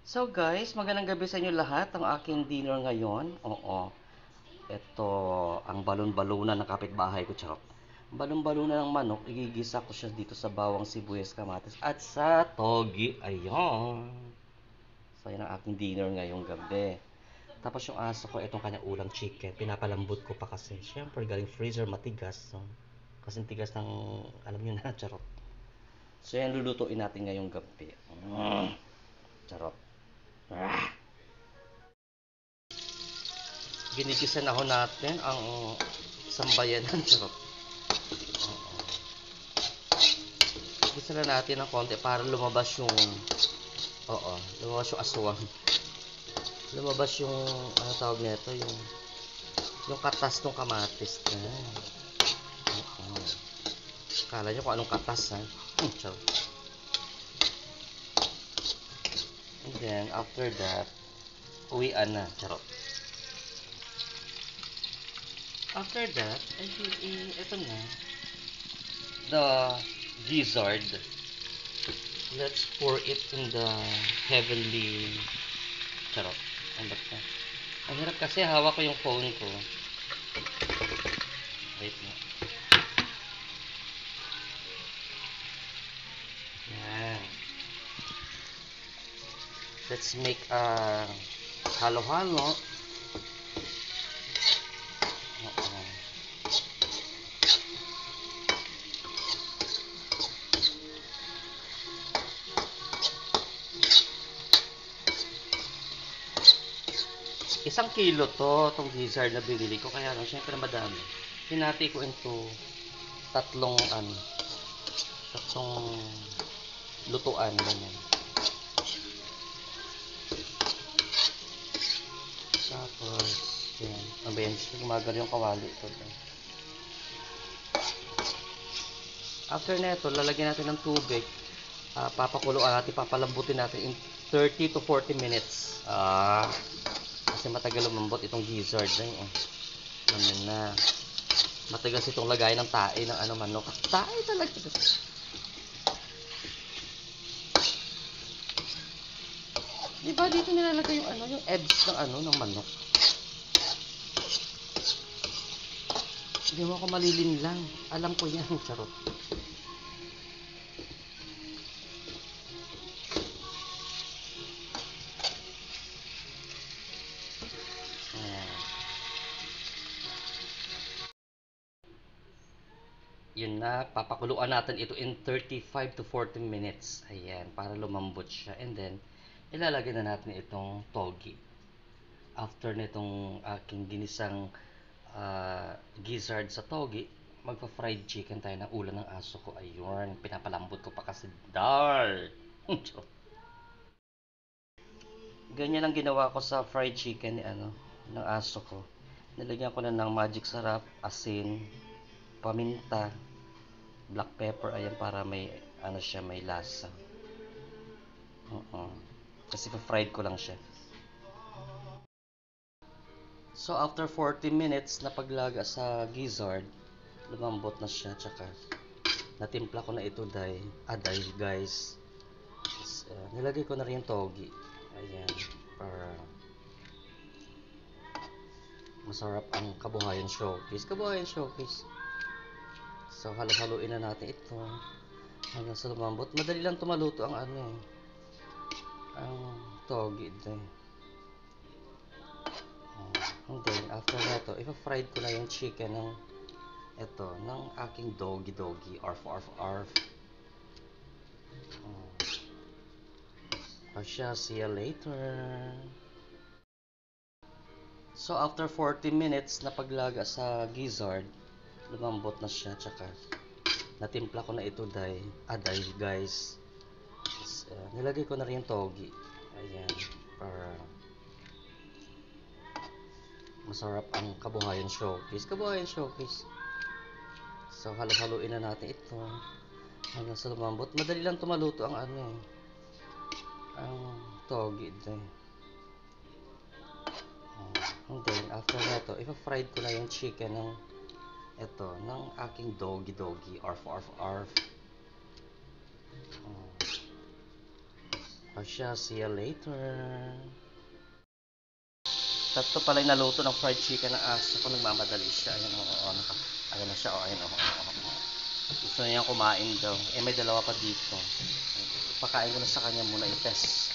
So guys, magandang gabi sa inyo lahat. Ang aking dinner ngayon, oo, ito ang balon-balunan ng kapitbahay ko, charot. Balon-balunan ng manok, igigisa ko siya dito sa bawang sibuyas, kamatis at sa togi. Ayun. So yan ang aking dinner ngayong gabi. Tapos yung aso ko, itong kanyang ulam chicken. Pinapalambot ko pa kasi. Siyempre, galing freezer, matigas. So, kasi tigas ng, alam nyo na, charot. So yan, lulutuin natin ngayong gabi. Charot. Ah. Ginigisan ako natin ang sambayanan. Charot. Gisa na natin ng konti para lumabas yung, oo, lumabas yung aswang. Lumabas yung, ano tawag nito, yung katas ng kamatis na. Oo. Kala nyo kung anong katas, ha? Charot. And then, after that, uwian na. Charot. After that, ito na. The gizzard. Let's pour it in the heavenly. Charot. Ang ba't na? Ang hirap kasi hawak ko yung phone ko. Wait na. Yan. Let's make a halo-halo. Isang kilo tong gizzard na binili ko. Kaya lang, syempre madami. Hinati ko into tatlong, tatlong lutuan. Ganyan. Tapos, yan. Ang ba yan? Gumagal yung kawali ito. After neto, lalagyan natin ng tubig. Papakuluan natin, papalambutin natin in 30 to 40 minutes. Kasi matagal lumambot itong gizzard na yun. Ganyan na. Matagas itong lagay ng tae ng manok. Tae talaga. Diba dito nilalagay yung eggs ng manok. Hindi mo ako malilinlang. Alam ko yan, charot. Yun na, papakuluan natin ito in 35 to 40 minutes. Ayan, para lumambot siya. And then, ilalagay na natin itong togi. After nitong aking ginisang gizzard sa togi, magpa-fried chicken tayo ng ulam ng aso ko. Ayun, pinapalambot ko pa kasi dal. Ganyan ang ginawa ko sa fried chicken ni ng aso ko. Nilagyan ko na ng magic sarap, asin, paminta, black pepper, ayan, para may siya, may lasa. Kasi pa-fried ko lang siya. So after 40 minutes na paglaga sa gizzard, lumambot na siya, tsaka natimpla ko na ito dahil guys. Nilagay ko na rin yung togi. Ayan, para masarap ang kabuhayan showcase. So halo-haloin na natin ito hanggang sa lumambot. Madali lang tumaluto ang ang togi din. And then after that, ipa-fried ko na yung chicken ng aking doggy. Arf. Asya, see you later. So after 40 minutes na paglaga sa gizzard, lumambot na siya, tsaka natimpla ko na ito dahil guys. Nilagay ko na rin yung togi. Ayan, para masarap ang kabuhayan showcase. So halo-haloin na natin ito hanggang sa lumambot. Madali lang tumaluto ang ang togi din. And then after that, ipa-fried ko na yung chicken ng aking doggy. Arf. O siya, see you later. Tatlo pala yung naluto ng fried chicken ng aso ko. Nagmamadali siya. Ayan, ayan na siya. Ayan, gusto niya kumain daw. Eh, may dalawa pa dito. Pakain ko na sa kanya muna i-test.